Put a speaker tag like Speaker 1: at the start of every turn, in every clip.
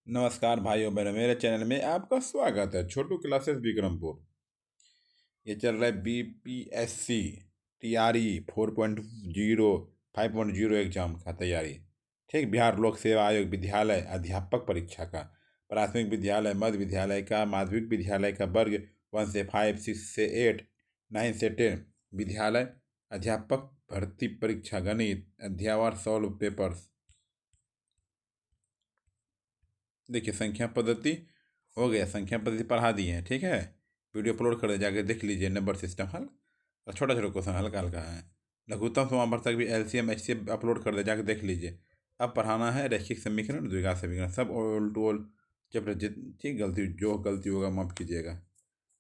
Speaker 1: नमस्कार भाइयों बहनों, मेरे चैनल में आपका स्वागत है। छोटू क्लासेस विक्रमपुर। ये चल रहा है BPSC TRE 4.0 5.0 एग्जाम का तैयारी। ठीक, बिहार लोक सेवा आयोग विद्यालय अध्यापक परीक्षा का प्राथमिक विद्यालय, मध्य विद्यालय का, माध्यमिक विद्यालय का वर्ग 1 से 5, 6 से 8, 9 से 10 विद्यालय अध्यापक भर्ती परीक्षा गणित अध्यावार सॉल्व पेपर्स। देखिए, संख्या पद्धति हो गया, संख्या पद्धति पढ़ा दिए हैं। ठीक है, वीडियो अपलोड कर दे, जाके देख लीजिए। नंबर सिस्टम हल और छोटा छोटा क्वेश्चन हल्का हल्का है। लघुत्तम समावर्तक भी LCM HCF अपलोड कर दे, जाके देख लीजिए। अब पढ़ाना है रैखिक समीकरण, द्विघात समीकरण, सब ओल टू ओल चैप्टर। ठीक, जो गलती होगा माफ़ कीजिएगा।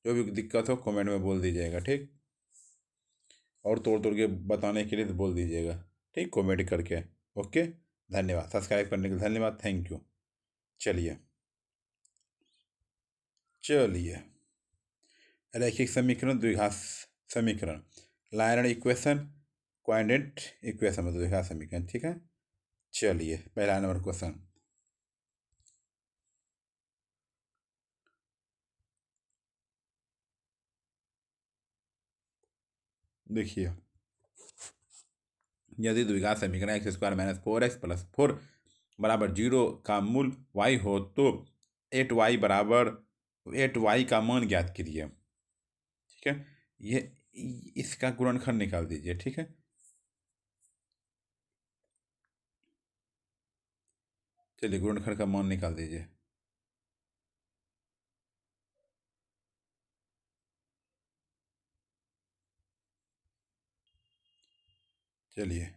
Speaker 1: जो भी दिक्कत हो कमेंट में बोल दीजिएगा। ठीक, और तोड़ तोड़ के बताने के लिए तो बोल दीजिएगा। ठीक, कमेंट करके। ओके, धन्यवाद। सब्सक्राइब करने के लिए धन्यवाद, थैंक यू। चलिए चलिए रैखिक समीकरण, द्विघात समीकरण, लाइनर इक्वेशन, कोऑर्डिनेट इक्वेशन मतलब द्विघात समीकरण। ठीक है, चलिए पहला नंबर क्वेश्चन देखिए। यदि द्विघात समीकरण x² - 4x + 4 बराबर 0 का मूल y हो तो 8y का मान ज्ञात कीजिए। ठीक है, ये इसका गुणनखंड निकाल दीजिए। ठीक है, चलिए गुणनखंड का मान निकाल दीजिए। चलिए,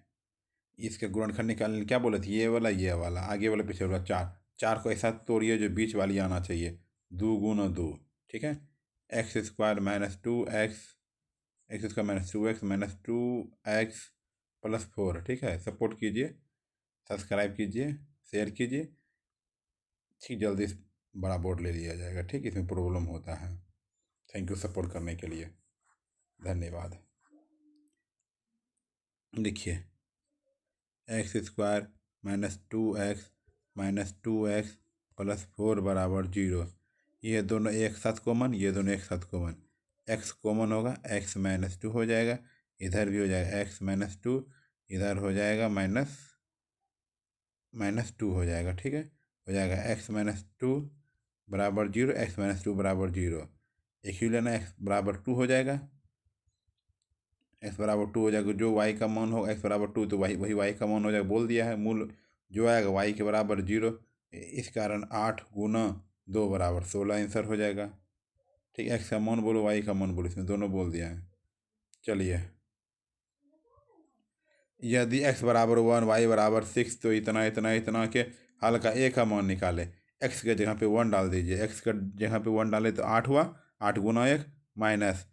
Speaker 1: इसका गुणनखंड निकालने क्या बोले थे? ये वाला आगे वाला पीछे वाला, चार चार को ऐसा तोड़िए जो बीच वाली आना चाहिए। 2 × 2। ठीक है, x² - 2x, x² - 2x -2x + 4। ठीक है, सपोर्ट कीजिए, सब्सक्राइब कीजिए, शेयर कीजिए। ठीक, जल्दी बड़ा बोर्ड ले लिया जाएगा। ठीक, इसमें प्रॉब्लम होता है। थैंक यू सपोर्ट करने के लिए, धन्यवाद। देखिए, x² - 2x -2x + 4 बराबर 0। ये दोनों एक साथ कॉमन, ये दोनों एक साथ कॉमन। x कॉमन होगा, x -2 हो जाएगा। इधर भी हो जाएगा x -2, इधर हो जाएगा -2 हो जाएगा। ठीक है, हो जाएगा x -2 बराबर 0, x -2 बराबर 0। एक ही लेना, x बराबर 2 हो जाएगा। x बराबर 2 हो जाएगा, जो y का मान होगा x बराबर 2 तो वही y का मान हो जाएगा। बोल दिया है, मूल जो आएगा y के बराबर 0। इस कारण 8 × 2 बराबर 16 आंसर हो जाएगा। ठीक, x का मान बोलो, y का मान बोलो, इसमें दोनों बोल दिया है। चलिए, यदि x बराबर 1 y बराबर 6 तो इतना इतना इतना के हल का a का मान निकाले। x के जगह पे 1 डाल दीजिए, x के जगह पे 1 डाले तो 8 हुआ। 8 × 1 माइनस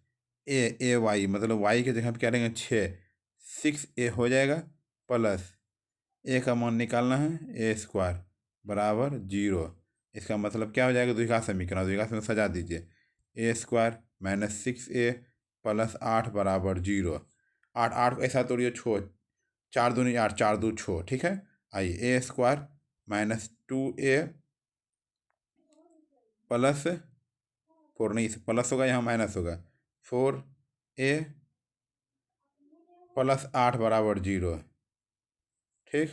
Speaker 1: ए वाई, मतलब y के जगह पे क्या रहेंगे 6, 6a हो जाएगा। प्लस a का मान निकालना है, a² बराबर 0। इसका मतलब क्या हो जाएगा? द्विघात समीकरण, द्विघात समीकरण सजा दीजिए। a² - 6a + 8 बराबर 0। 8 8 को ऐसा तोड़िए, छो 4 दूनी 8, 4 2 6। ठीक है, आइए a² - 2a प्लस 4, नहीं प्लस होगा, यहाँ माइनस होगा। 4a + 8 बराबर 0। ठीक,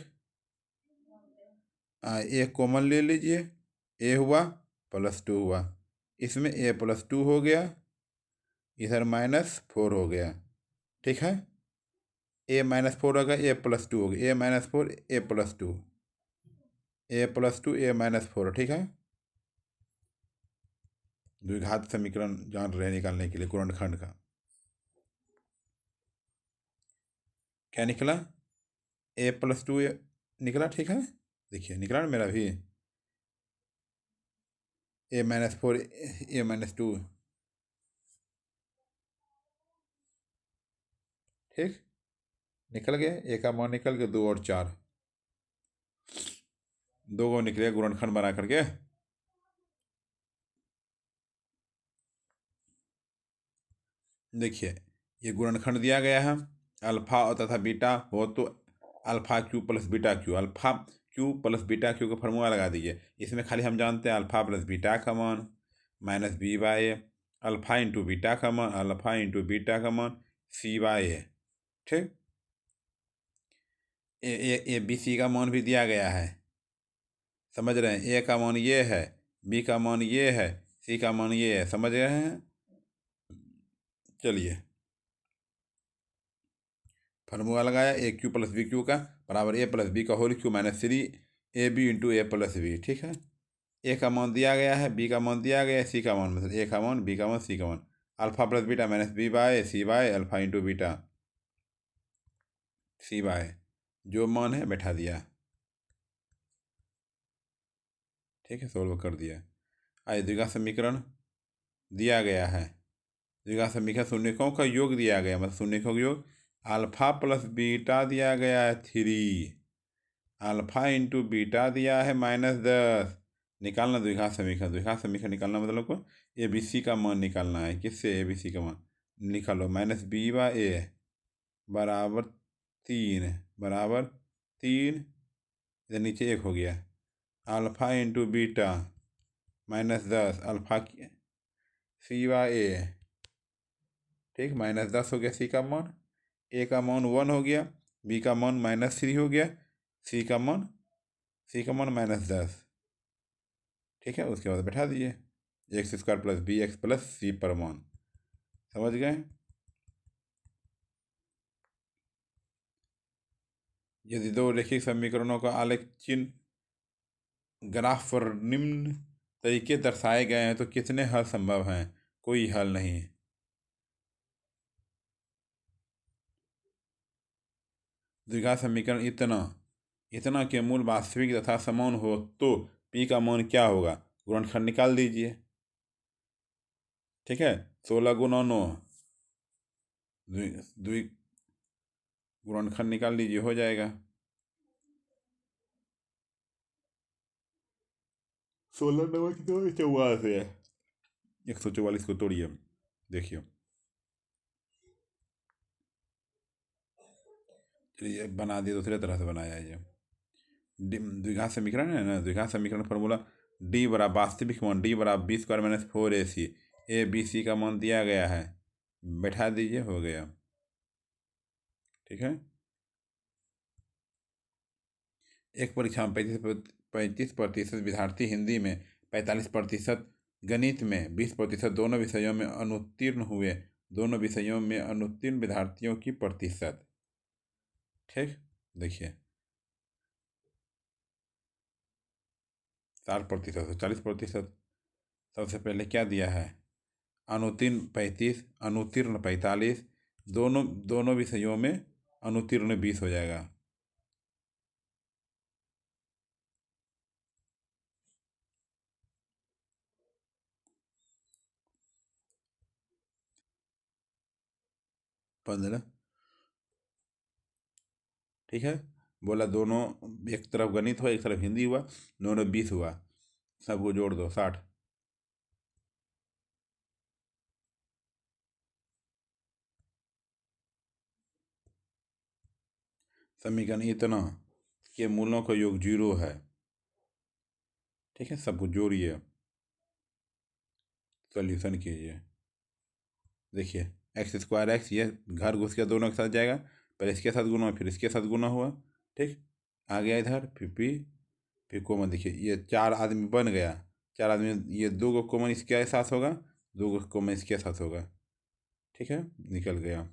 Speaker 1: a कॉमन ले लीजिए, a हुआ +2 हुआ। इसमें a +2 हो गया, इधर -4 हो गया। ठीक है, a -4 होगा, a +2 हो गया, a -4 a +2, a +2 a -4। ठीक है, द्विघात समीकरण जान रहे निकालने के लिए गुणनखंड का क्या निकला? a +2 निकला। ठीक है, देखिए निकला ना मेरा भी, a -4 a -2। ठीक, निकल गए, a का मान निकल गया, 2 और 4, 2 को निकले गुणनखंड बना करके। देखिए, ये गुणनखंड दिया गया है। अल्फा और तथा बीटा हो तो α³ + β³ alpha cube plus beta cube का फार्मूला लगा दीजिए। इसमें खाली हम जानते हैं अल्फ़ा प्लस बीटा का मान minus b by a, alpha into beta का मान अल्फ़ा इंटू बीटा का मान सी बाई ए। ठीक, ए बी सी का मान भी दिया गया है, समझ रहे हैं। ए का मान ये है, बी का मान ये है, सी का मान ये है, समझ रहे हैं। चलिए फार्मूला लगाया, a cube plus b cube का बराबर ए प्लस बी का whole cube minus 3 a b into a plus b. ठीक है, ए का मान दिया गया है, बी का मान दिया गया है, सी का मान मतलब ए का मान, बी का मान, सी का मान। Alpha plus beta minus B by C by alpha into beta C by, जो मान है बैठा दिया। ठीक है, सोल्व कर दिया। आइए द्विघात समीकरण दिया गया है, द्विघात समीकरण शून्यकों का योग दिया गया, मतलब शून्यकों का योग अल्फ़ा प्लस बीटा दिया गया है 3, अल्फ़ा इंटू बीटा दिया है -10। निकालना द्विघात समीकरण, द्विघात समीकरण निकालना मतलब को ए बी सी का मान निकालना है। किससे? ए बी सी का मान निकालो, माइनस बी बाई ए बराबर 3 बराबर 3, इधर नीचे 1 हो गया, alpha into beta -10 alpha c by a. ठीक, -10 हो गया सी का मान, ए का मान 1 हो गया, बी का मान -3 हो गया, सी का मान -10। ठीक है, उसके बाद बैठा दिए x square plus b x plus c पर मान। समझ गए? यदि दो रैखिक समीकरणों का आलेख चिन्ह ग्राफ पर निम्न तरीके दर्शाए गए हैं तो कितने हल संभव हैं? कोई हल नहीं। द्विघात समीकरण इतना के मूल वास्तविक तथा समान हो तो पी का मान क्या होगा? गुणनखंड निकाल दीजिए। ठीक है, 16 गुना 9 द्वि गुणनखंड निकाल लीजिए, हो जाएगा 16 9 कितना? 44 है, 144 को तोड़िए, देखिए। चलिए बना दिए, दूसरे तरह से बनाया है ये। द्विघात समीकरण है ना, द्विघात समीकरण फॉर्मूला डी बराबर वास्तविक मान डी बराबर b square minus 4ac, a b c का मान दिया गया है, बैठा दीजिए, हो गया। ठीक है, एक परीक्षा में 35% विद्यार्थी हिंदी में, 45% गणित में, 20% दोनों विषयों में अनुत्तीर्ण हुए। दोनों विषयों में अनुत्तीर्ण विद्यार्थियों की प्रतिशत। ठीक, देखिए 60% से 40%। सबसे पहले क्या दिया है? अनुत्तीर्ण 35, अनुत्तीर्ण 45, दोनों दोनों विषयों में अनुत्तीर्ण 20 हो जाएगा। पंद्रह। ठीक है, बोला दोनों, एक तरफ गणित हुआ एक तरफ हिंदी हुआ, दोनों 20 हुआ, सबको जोड़ दो 60। समीकरण इतना के मूलों का योग 0 है। ठीक है, सबको जोड़िए, सॉल्यूशन कीजिए। देखिए एक्स स्क्वायर एक्स, ये घर घुस के दोनों के साथ जाएगा, पहले इसके साथ गुना फिर इसके साथ गुना हुआ। ठीक, आ गया इधर, फिर कॉमन, देखिए ये 4 आदमी बन गया, 4 आदमी, ये 2 को कॉमन इसके साथ होगा, 2 को कॉमन इसके साथ होगा। ठीक है, निकल गया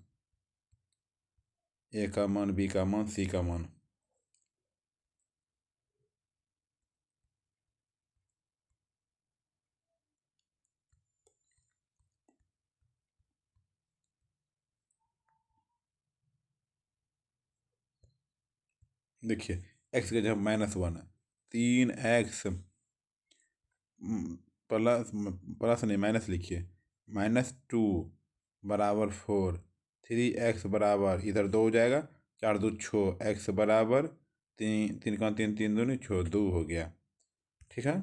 Speaker 1: ए का मान, बी का मान, सी का मान। देखिए एक्स की जगह -1, 3x प्लस प्लस नहीं माइनस लिखिए, -2 बराबर 4, 3x बराबर इधर 2 हो जाएगा, 4 2 6, x बराबर 3 3 का 3 3 2 6 2 हो गया। ठीक है,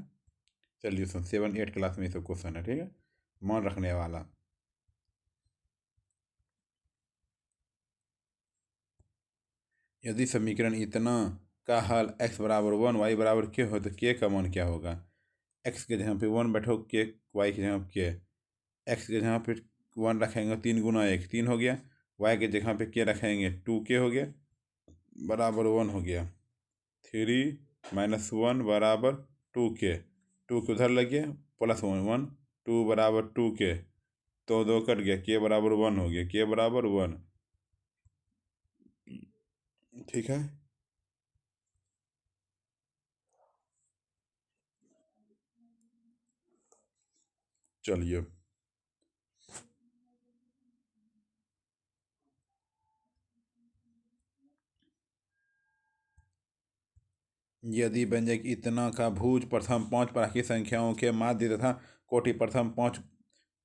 Speaker 1: सोल्यूशन 7 8 क्लास में ये सब क्वेश्चन है। ठीक है, मान रखने वाला। यदि समीकरण इतना का हल x बराबर 1 y बराबर के हो तो के का मान क्या होगा। x के जहाँ पे 1 बैठो के, y के जहाँ पे के, x के जहाँ पे 1 रखेंगे 3 × 1 3 हो गया, y के जगह पे के रखेंगे 2 के हो गया बराबर 1 हो गया। 3 - 1 बराबर 2 के, 2 के उधर लग गया +1 1 2 बराबर 2 के, तो 2 कट गया, के बराबर 1 हो गया, के बराबर 1। ठीक है, चलिए यदि व्यंजक इतना का भुज प्रथम 5 प्राकृतिक संख्याओं के माध्य तथा कोटि प्रथम 5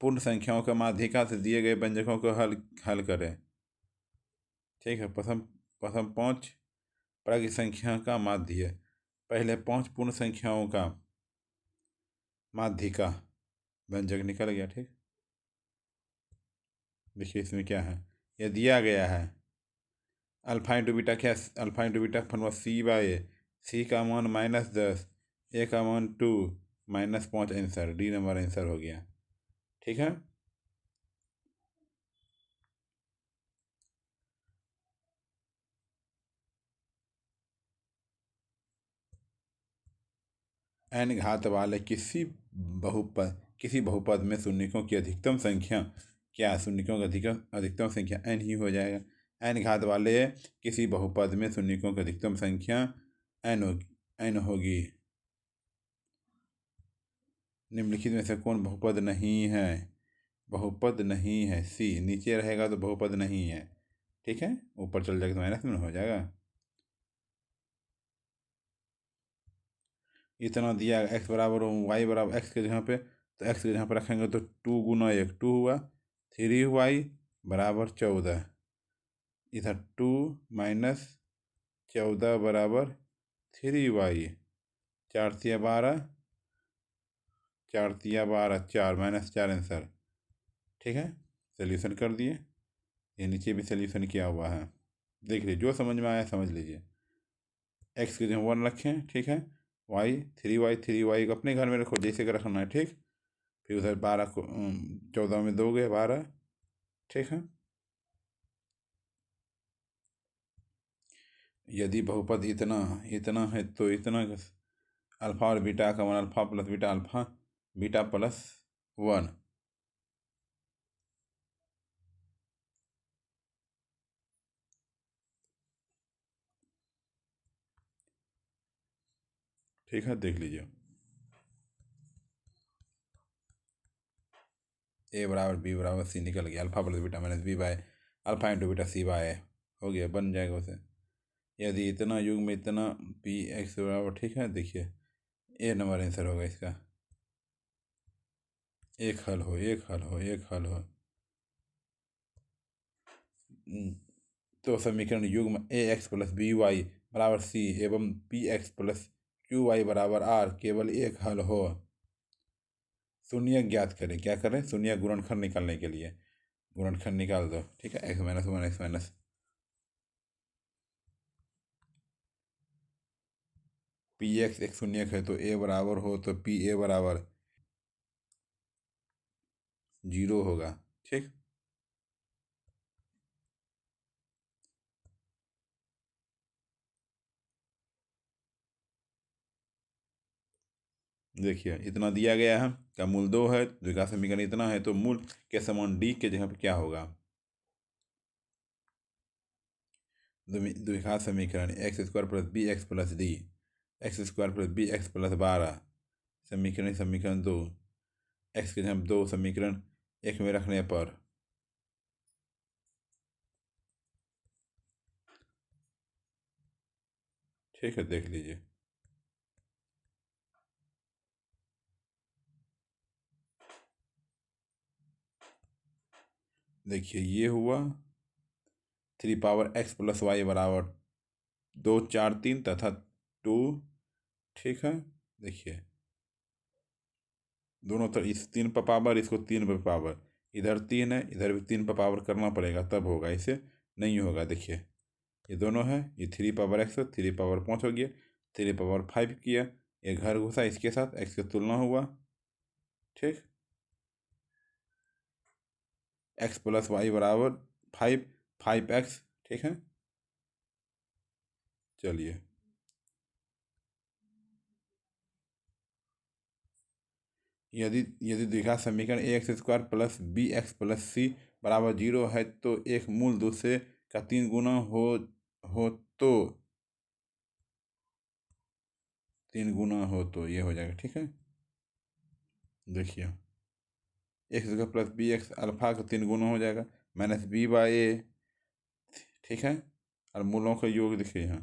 Speaker 1: पूर्ण संख्याओं के माध्यिका से दिए गए व्यंजकों को हल हल करें। ठीक है, प्रथम प्रथम 5 प्राकृतिक संख्या का माध्य, पहले 5 पूर्ण संख्याओं का माध्यिका व्यंजक निकल गया। ठीक, देखिए इसमें क्या है, यह दिया गया है अल्फा इंटू बीटा, क्या alpha into beta formula c/a, c का मान -10, a का मान 2 -5 आंसर, डी नंबर आंसर हो गया। ठीक है, n घात वाले किसी बहुपद में शून्यकों की अधिकतम संख्या, क्या शून्यकों की अधिकतम संख्या n ही हो जाएगा। n घात वाले किसी बहुपद में शून्यकों की अधिकतम संख्या n होगी। निम्नलिखित में से कौन बहुपद नहीं है। बहुपद नहीं है सी, नीचे रहेगा तो बहुपद नहीं है। ठीक है, ऊपर चल जाएगा तो माइनस में हो जाएगा। इतना दिया x बराबर y बराबर x के जगह पे, तो x के जगह पे रखेंगे तो 2 × 1 2 हुआ, 3y बराबर 14, इधर 2 - 14 बराबर 3y, 4 × 12 4 × 12 4 -4 आंसर। ठीक है, सोल्यूशन कर दिए, ये नीचे भी सोल्यूशन किया हुआ है, देख लीजिए जो समझ में आया समझ लीजिए। x के जगह 1 रखें, ठीक है, y 3y को अपने घर में रखो जैसे कि रखना है। ठीक, फिर उधर 12 को 14 में 2 गए 12। ठीक है, यदि बहुपद इतना इतना है तो इतना अल्फा और बीटा का मान अल्फा बीटा प्लस 1। ठीक है, देख लीजिए a बराबर b बराबर c निकल गया, alpha plus beta minus b bye alpha into beta c/a हो गया, बन जाएगा उसे। यदि इतना युग में इतना p x बराबर, ठीक है, देखिए ए नंबर आंसर होगा इसका। एक हल हो, एक हल हो, एक हल हो। तो समीकरण युग्म ax प्लस by बराबर c एवं px प्लस qy बराबर r केवल एक हल हो। शून्य ज्ञात करें, क्या करें, शून्य गुणनखंड निकालने के लिए गुणनखंड निकाल दो। ठीक है, x - 1 x माइनस px एक शून्यक है तो a बराबर हो तो pa बराबर 0 होगा। ठीक, देखिए इतना दिया गया है का मूल 2 है, द्विघात समीकरण इतना है तो मूल के समान d के जगह पे क्या होगा। द्विघात समीकरण x² plus bx plus d, x² plus bx plus 12 समीकरण 2, x के जगह 2 समीकरण 1 में रखने पर ठीक है, देख लीजिए देखिए ये हुआ 3 पावर x प्लस वाई बराबर 2 4 3 तथा 2। ठीक है, देखिए दोनों तरफ इस 3 पर पावर, इसको 3 पर पावर, इधर 3 है इधर भी 3 पर पावर करना पड़ेगा तब होगा, इसे नहीं होगा। देखिए ये दोनों है, ये 3 पावर x 3 पावर 5 हो गया, 3 पावर 5 किया, ये घर घुसा इसके साथ, x की तुलना हुआ, ठीक। x प्लस वाई बराबर 5, 5x, ठीक है। चलिए, यदि यदि द्विघात समीकरण ax² plus bx plus c बराबर 0 है तो एक मूल दूसरे का 3 गुना हो तो 3 गुना हो तो ये हो जाएगा, ठीक है। देखिए, x² प्लस bx अल्फा का 3 गुना हो जाएगा, माइनस b/a, ठीक है। और मूलों का योग देखिए, यहाँ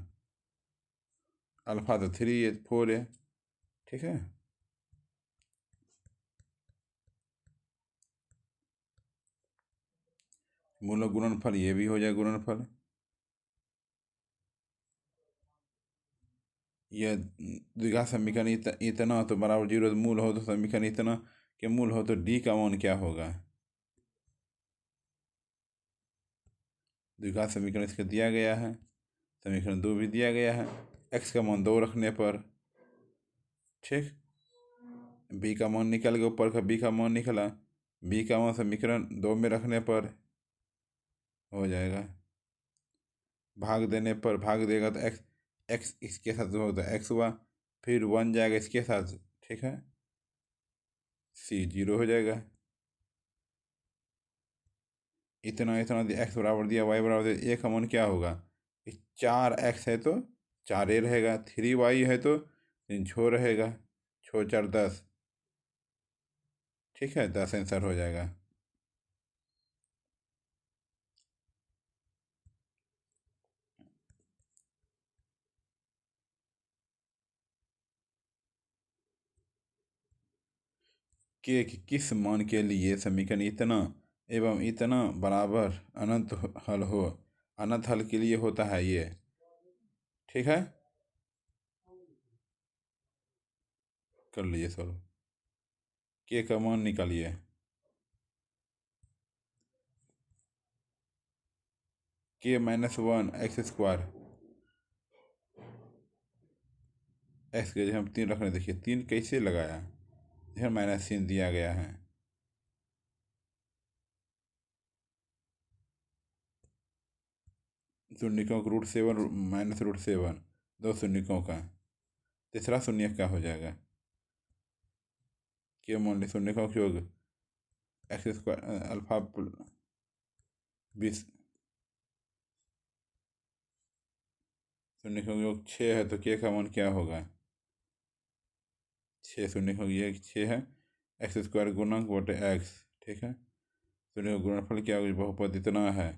Speaker 1: अल्फा तो 3 है, 4 है, ठीक है। मूलों गुणनफल ये भी हो जाए गुणनफल, यह द्विघात समीकरण इतना तो बराबर 0 मूल हो तो समीकरण इतना के मूल हो तो डी का मान क्या होगा। द्विघात समीकरण इसका दिया गया है, समीकरण 2 भी दिया गया है, x का मान 2 रखने पर, ठीक, b का मान निकल गया, ऊपर का b का मान निकला, b का मान समीकरण 2 में रखने पर हो जाएगा, भाग देने पर, भाग देगा तो x इसके साथ होगा तो x हुआ, फिर 1 जाएगा इसके साथ, ठीक है, c 0 हो जाएगा। इतना इतना x बराबर दिया, y बराबर दिया, a का मान क्या होगा, 4x है तो 4a रहेगा, 3y है तो 3 रहेगा, 4 4 10, ठीक है, 10 आंसर हो जाएगा। के किस मान के लिए समीकरण इतना एवं इतना बराबर अनंत हल हो, अनंत हल के लिए होता है ये, ठीक है। कर लीजिए सॉल्व, के का मान निकालिए, k-1 x², x के जगह हम 3 रख रहे हैं, देखिए 3 कैसे लगाया, इधर माइनस चिन्ह दिया गया है, शून्यकों का √7 माइनस √7, 2 शून्यकों का, तीसरा शून्य क्या हो जाएगा, के मान ली शून्यकों का योग x² अल्फा 20, शून्यकों का योग 6 है तो के का मान क्या होगा, 6 शून्यकों की एक 6 है, x² गुणक बटे x, ठीक है। शून्य का गुणनफल क्या होगा, बहुपद इतना है,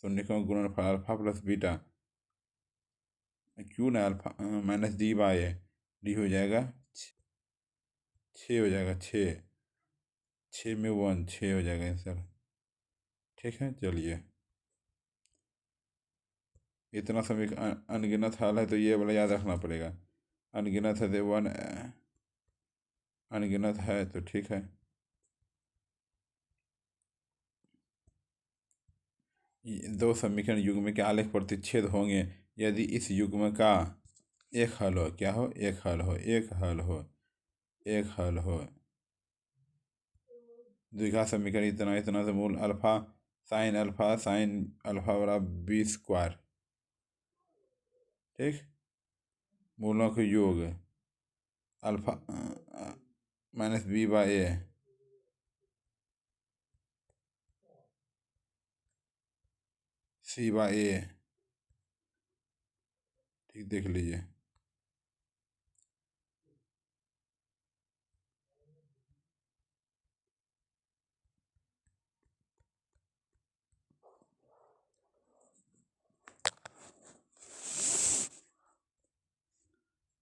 Speaker 1: शून्यकों का गुणनफल अल्फा प्लस बीटा, क्यों ना अल्फा माइनस d/a, डी हो जाएगा 6 हो जाएगा, 6 6 में 1, 6 हो जाएगा आंसर, ठीक है। चलिए, इतना समय अनगिनत हाल है तो ये वाला याद रखना पड़ेगा, अनगिनत है तो 1 अनगिनत है तो ठीक है। दो समीकरण युग्म के आलेख प्रतिच्छेद होंगे यदि इस युग्म का एक हल हो, क्या हो, एक हल हो, एक हल हो, एक हल हो, द्विघात समीकरण इतना इतना से मूल अल्फा साइन अल्फा बराबर b², ठीक, मूलों के योग अल्फा माइनस b/a, c/a, ठीक, देख लीजिए।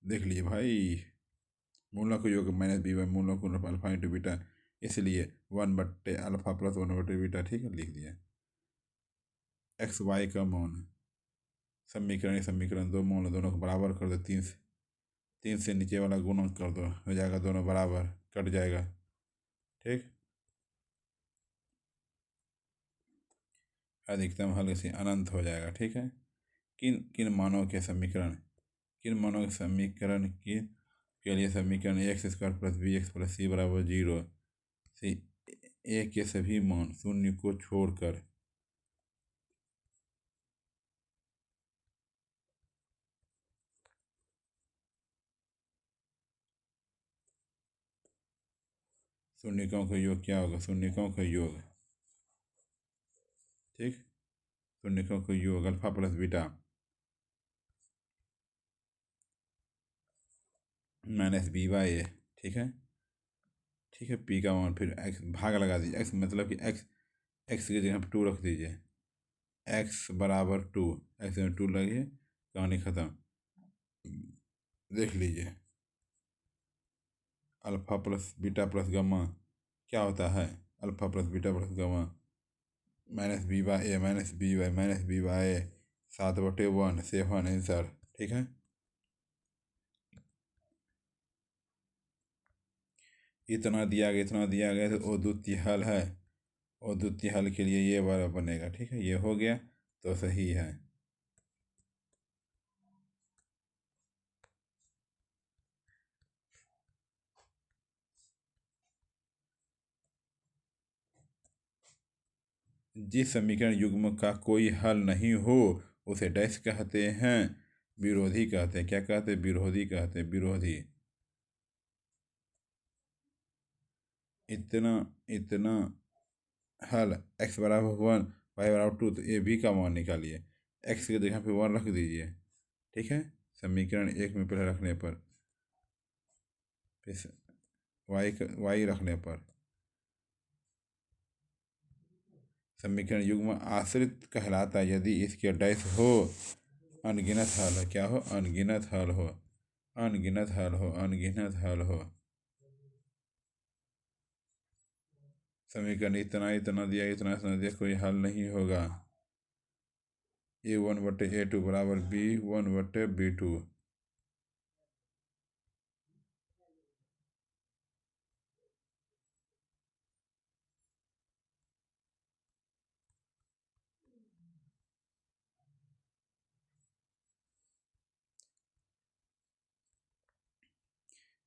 Speaker 1: देख लीजिए भाई, मूलों का योग माइनस b/, मूलों को अल्फा इंटू बीटा, इसलिए 1/α प्लस 1/β, ठीक है, लिख दिया। एक्स वाई का मान, समीकरण 2 मान लो, दोनों को बराबर कर दो, 3 से नीचे वाला गुणा कर दो, हो जाएगा, दोनों बराबर कट जाएगा, ठीक। अधिकतम हल से अनंत हो जाएगा, ठीक है। किन किन मानों के समीकरण के लिए समीकरण x square plus b x plus c बराबर 0 सी ए के सभी मान शून्य को छोड़कर शून्यकों का योग क्या होगा? शून्यकों का योग, ठीक, शून्यकों का योग alpha plus beta minus b by a, ठीक है, ठीक है। पी का मान फिर एक्स भाग लगा दीजिए, एक्स मतलब कि एक्स की जगह पर 2 रख दीजिए, एक्स बराबर 2, एक्स में 2 लगे, कहानी ख़त्म। देख लीजिए alpha plus beta plus gamma क्या होता है? Alpha plus beta plus gamma minus b by a minus b by a 7/1 7 answer, ठीक है। इतना दिया गया तो वो द्वितीय हल है, और द्वितीय हल के लिए ये वाला बनेगा, ठीक है। ये हो गया तो सही है। जिस समीकरण युग्म का कोई हल नहीं हो उसे डैश कहते हैं, विरोधी कहते हैं। क्या कहते हैं? विरोधी कहते हैं, विरोधी। इतना इतना हल x बराबर 1 y बराबर 2, तो ए भी का मान निकालिए। x की जगह पे 1 रख दीजिए, ठीक है, समीकरण 1 में पहले रखने पर, फिर y रखने पर समीकरण युग्म आश्रित कहलाता है यदि इसके डैश हो अनगिनत हल हो। क्या हो? अनगिनत हल हो, अनगिनत हल हो, अनगिनत हल हो। समीकरण इतना दिया, कोई हल नहीं होगा। A1/A2 बराबर B1/B2।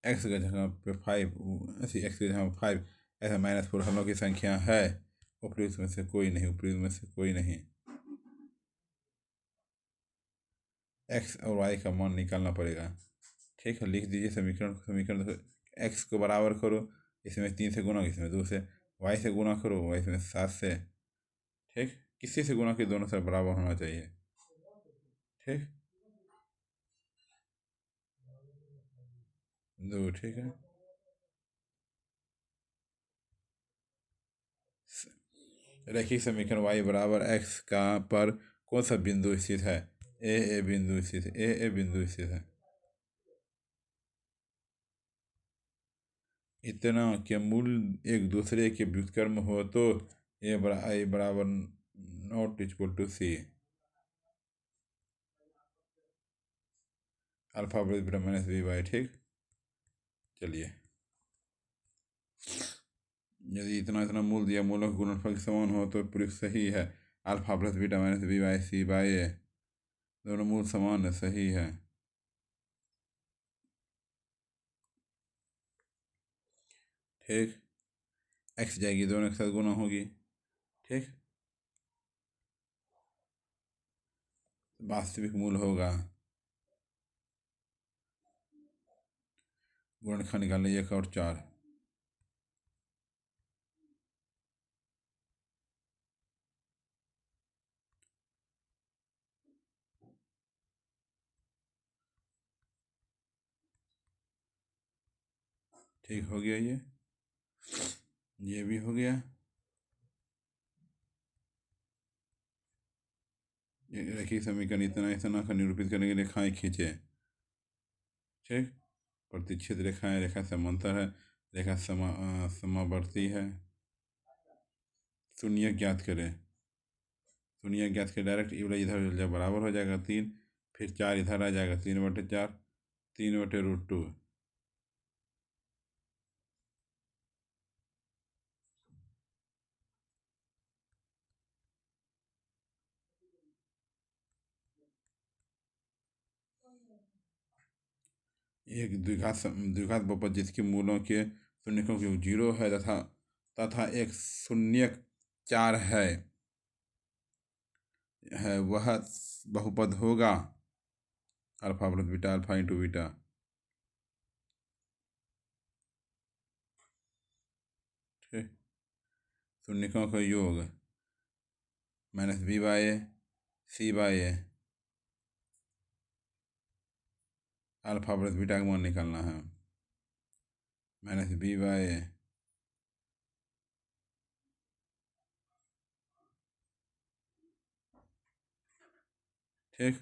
Speaker 1: एक्स की जगह पे 5, ऐसी एक्स की जगह 5, ऐसा -4 हलों की संख्या है, उपयुक्त में से कोई नहीं, उपयुक्त में से कोई नहीं। एक्स और वाई का मान निकालना पड़ेगा, ठीक है। लिख दीजिए समीकरण एक्स को बराबर करो, इसमें 3 से गुना, इसमें 2 से, वाई से गुना करो, वाई इसमें 7 से, ठीक, किसी से गुना के दोनों से बराबर होना चाहिए, ठीक, 2, ठीक है। रैखिक समीकरण y बराबर x का पर कौन सा बिंदु स्थित है? ए बिंदु स्थित है, ए बिंदु स्थित है। इतना के मूल एक दूसरे के व्युत्क्रम हो तो I बराबर not equal to c, alpha plus beta minus b by, ठीक। चलिए, यदि इतना मूल दिया, मूलों के गुणनफल समान हो तो प्रयोग सही है। Alpha plus beta minus b by c by a, दोनों मूल समान है, सही है, ठीक। एक्स जाएगी, दोनों के साथ गुना होगी, ठीक, वास्तविक मूल होगा। गुणनखंड निकाल लीजिए 1 और 4, ठीक हो गया। ये भी हो गया। रैखिक समीकरण इतना का निरूपित करने के लिए रेखाएं खींचे, ठीक। प्रतिच्छेद रेखाएं, रेखा समांतर है, रेखा समावर्ती है। शून्य ज्ञात करें, शून्य ज्ञात करें, डायरेक्ट इधर जब बराबर हो जाएगा 3, फिर 4 इधर आ जाएगा, 3/4, 3/√2, एक द्विघात बहुपद जिसके मूलों के शून्यकों की योग 0 है तथा तथा एक शून्यक 4 है वह बहुपद होगा alpha plus beta alpha into beta. ठीक, शून्यकों का योग minus b by a c by a alpha plus beta का मान निकालना है माइनस बी बाई ए। ठीक,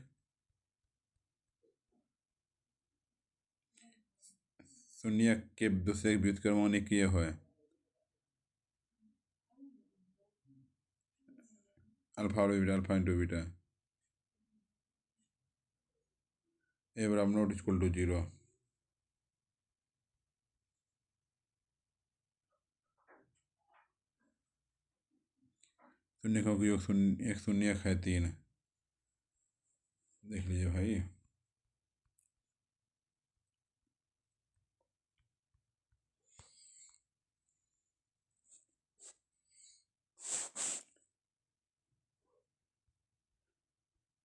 Speaker 1: शून्य के दूसरे व्युत्क्रमण किए हुए alpha plus beta alpha into beta A बराबर नॉट इक्वल टू 0। शून्यकों का योग शून्य एक शून्यक है 3। देख लीजिए भाई।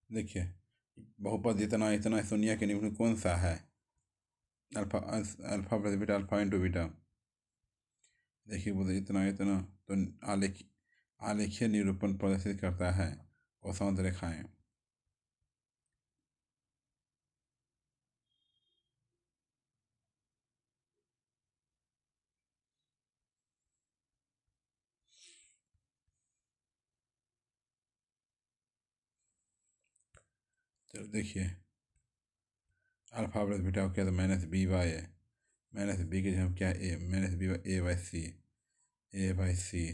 Speaker 1: देखिए बहुपद इतना इतना शून्य के निम्न कौन सा है alpha plus beta alpha into beta. देखिए बोलते इतना इतना तो आलेखीय निरूपण प्रदर्शित करता है और समांतर रेखाएं। चलो देखिए अल्फा प्लस बीटा को क्या था minus b by a minus b की जगह क्या a minus b by a by c a by c.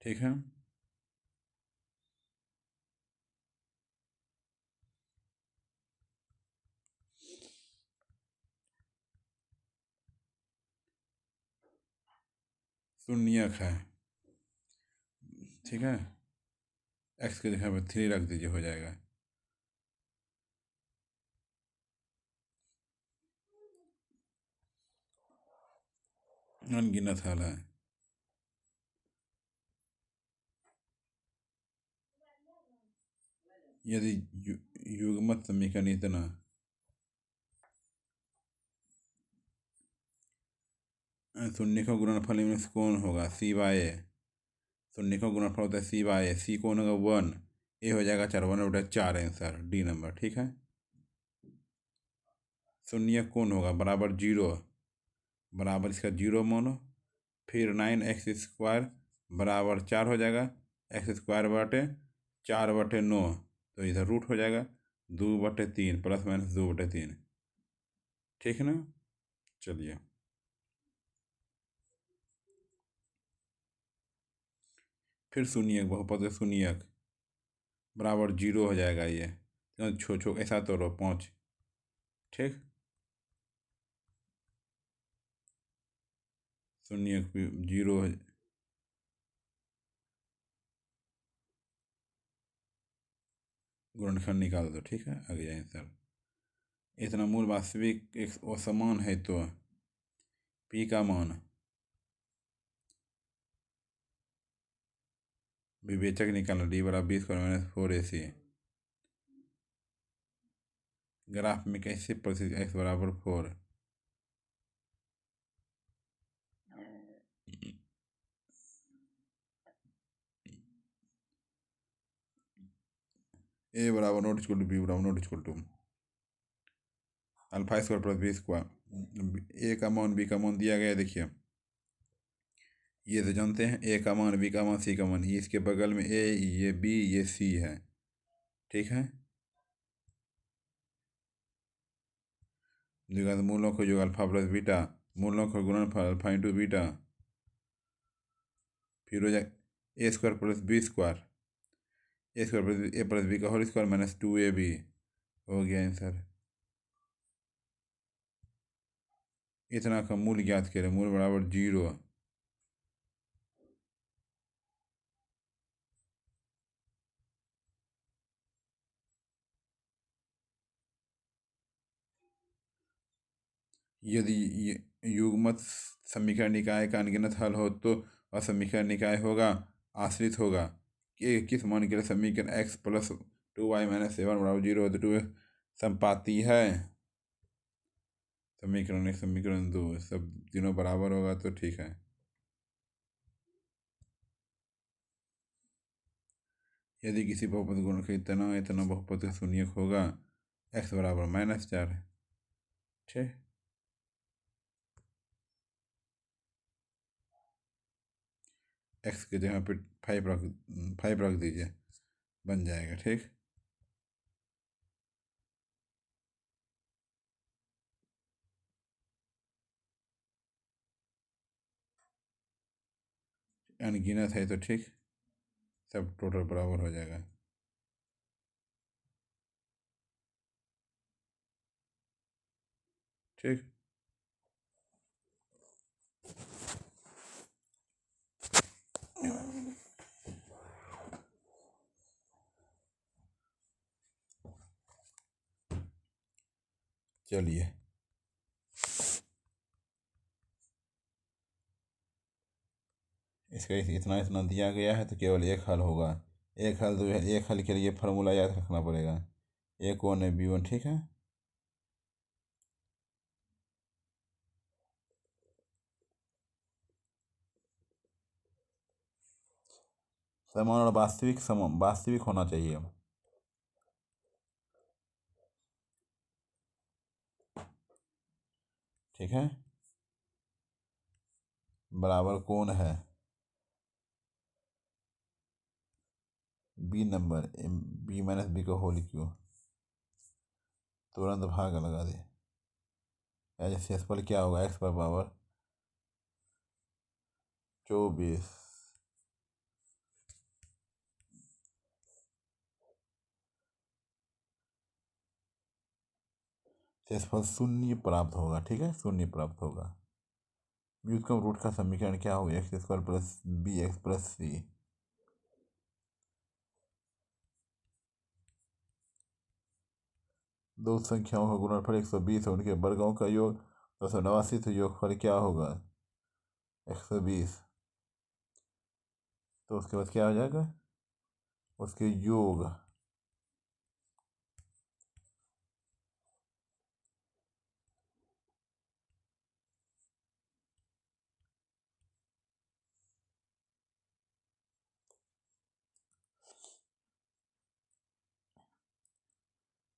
Speaker 1: ठीक है, शून्यक है। ठीक है, एक्स की जगह पर 3 रख दीजिए हो जाएगा। अनगिनत हल है। यदि युग्मत समीकरण इतना शून्य का गुणनफल में से कौन होगा सी बाई ए। शून्य का गुणनफल होता है सी बाई ए सी कौन होगा 1 ए हो जाएगा 4 1 बटा 4 आंसर डी नंबर। ठीक है, शून्य कौन होगा बराबर 0 बराबर इसका 0 मानो फिर 9x² बराबर 4 हो जाएगा x² बटे 4 बटे 9 तो इधर रूट हो जाएगा 2/3 प्लस माइनस 2/3। ठीक है ना। चलिए फिर शून्यक बहुपद शून्यक बराबर 0 हो जाएगा ये छो छो ऐसा तो रो 5। ठीक, शून्यक 0 गुणनखंड निकाल दो। ठीक है, आ गया आंसर। इतना मूल वास्तविक एक असमान है तो पी का मान विवेचक निकालना डी बराबर 20 - 4ac। ग्राफ में कैसे परिस्थिति एक्स बराबर 4 ए बराबर नॉट इक्वल टू बी बराबर not equal to alpha square plus b square. A का मान बी का मान दिया गया देखिए ये तो जानते हैं ए का मान बी का मान सी का मान ये इसके बगल में ए ये बी ये सी है। ठीक है, द्विघात मूलों को जो अल्फा प्लस बीटा मूलों का गुणनफल अल्फा इंटू बीटा फिर हो जाए ए स्क्वायर प्लस बी स्क्वायर ए स्क्वायर प्लस ए प्लस बी का होल स्क्वायर माइनस 2ab हो गया आंसर। इतना का मूल ज्ञात करें मूल बराबर 0। यदि युग्मत समीकरण निकाय का अनगिनत हल हो तो असमीकरण निकाय होगा, आश्रित होगा कि किस मान के लिए समीकरण x प्लस 2y माइनस 7 बराबर 0 2 संपाती है। समीकरण 1 समीकरण 2 सब तीनों बराबर होगा तो ठीक है। यदि किसी बहुपद गुण का इतना इतना बहुपद शून्यक होगा, x बराबर -4 ठीक। x की जगह पे 5 रख दीजिए, बन जाएगा ठीक। अनगिनत है तो ठीक, सब टोटल बराबर हो जाएगा। ठीक। चलिए इसका इतना इतना दिया गया है तो केवल एक हल होगा। एक हल तो एक हल के लिए फार्मूला याद रखना पड़ेगा, A1 है B1 ठीक है। समान और वास्तविक होना चाहिए। ठीक है, बराबर कौन है b number b minus b का होल क्यों, तुरंत भाग लगा दे। ऐसे शेषफल क्या होगा, x पर पावर 24 शेषफल शून्य प्राप्त होगा। ठीक है, शून्य प्राप्त होगा। व्युत्क्रम रूट का समीकरण क्या होगा, x² plus b x plus c. दो संख्याओं का गुणनफल 120 है, उनके वर्गों का योग 289, तो योगफल क्या होगा 120। तो उसके बाद क्या हो जाएगा, उसके योग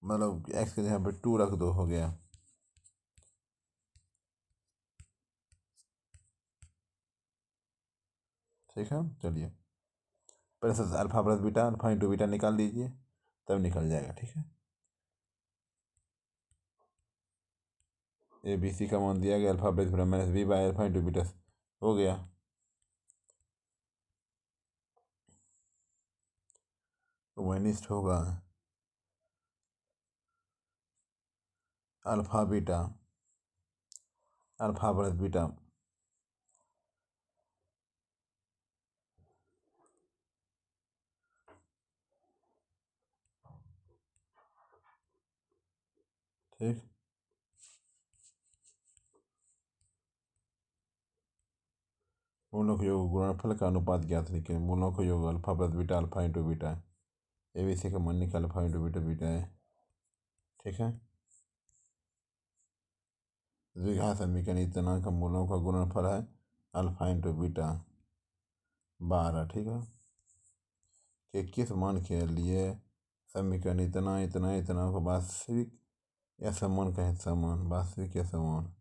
Speaker 1: मतलब x के जगह पे 2 रख दो, हो गया। ठीक है, चलिए पहले से alpha plus beta alpha into beta निकाल दीजिए, तब निकल जाएगा। ठीक है, ए बी सी का मान दिया गया, alpha plus beta minus B by alpha into beta हो गया। तो वनिष्ठ होगा alpha beta alpha plus beta ठीक। मूलों के योग गुणनफल का अनुपात ज्ञात लिखे, मूलों का योग alpha plus beta alpha into beta है, ए बी सी का मान निकाल अल्फा इंटू बीटा बीटा है। ठीक है, द्विघात समीकरण इतना का मूलों का गुणनफल है अल्फा इंटू बीटा 12। ठीक है, कि किस मान के लिए समीकरण इतना इतना इतना को वास्तविक या समान कहें, समान वास्तविक या समान।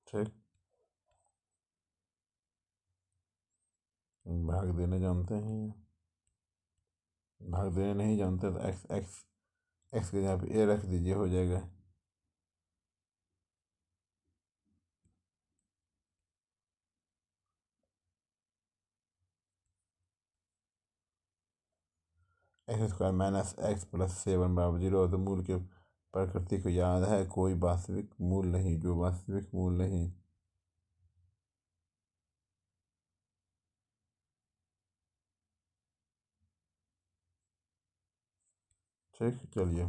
Speaker 1: ठीक, भाग देने जानते हैं, भाग देने नहीं जानते तो एक्स एक्स एक्स के जगह पे ए रख दीजिए, हो जाएगा। x² माइनस एक्स प्लस 7 बराबर 0, तो मूल के प्रकृति को याद है, कोई वास्तविक मूल नहीं, जो वास्तविक मूल नहीं। ठीक, चलिए।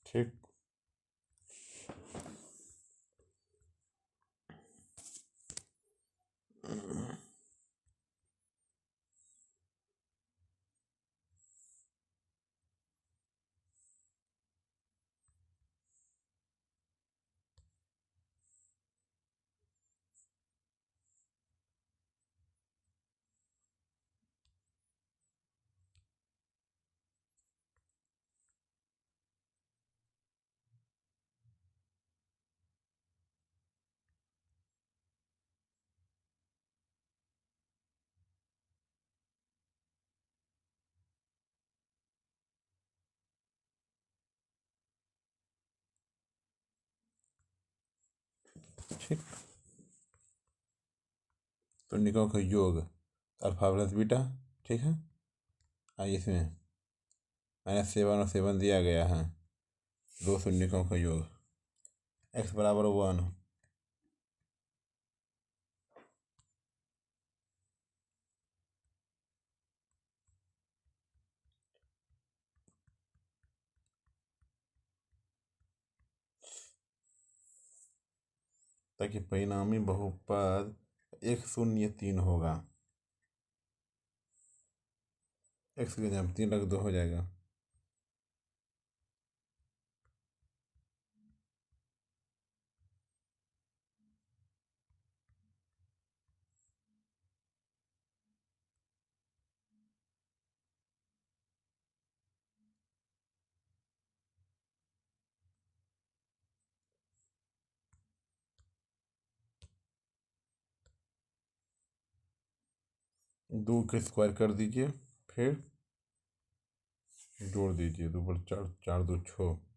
Speaker 1: ठीक। ठीक, तो निकायों का योग अल्फा प्लस बीटा। ठीक है, आइए इसमें -7 और 7 दिया गया है, दो शून्यकों का योग, x बराबर 1। ताकि परिणामी बहुपद 103 होगा। x की जगह 3 रख दो, हो जाएगा। दो के स्क्वायर कर दीजिए, फिर जोड़ दीजिए, 2 पर 4, 4 2 6।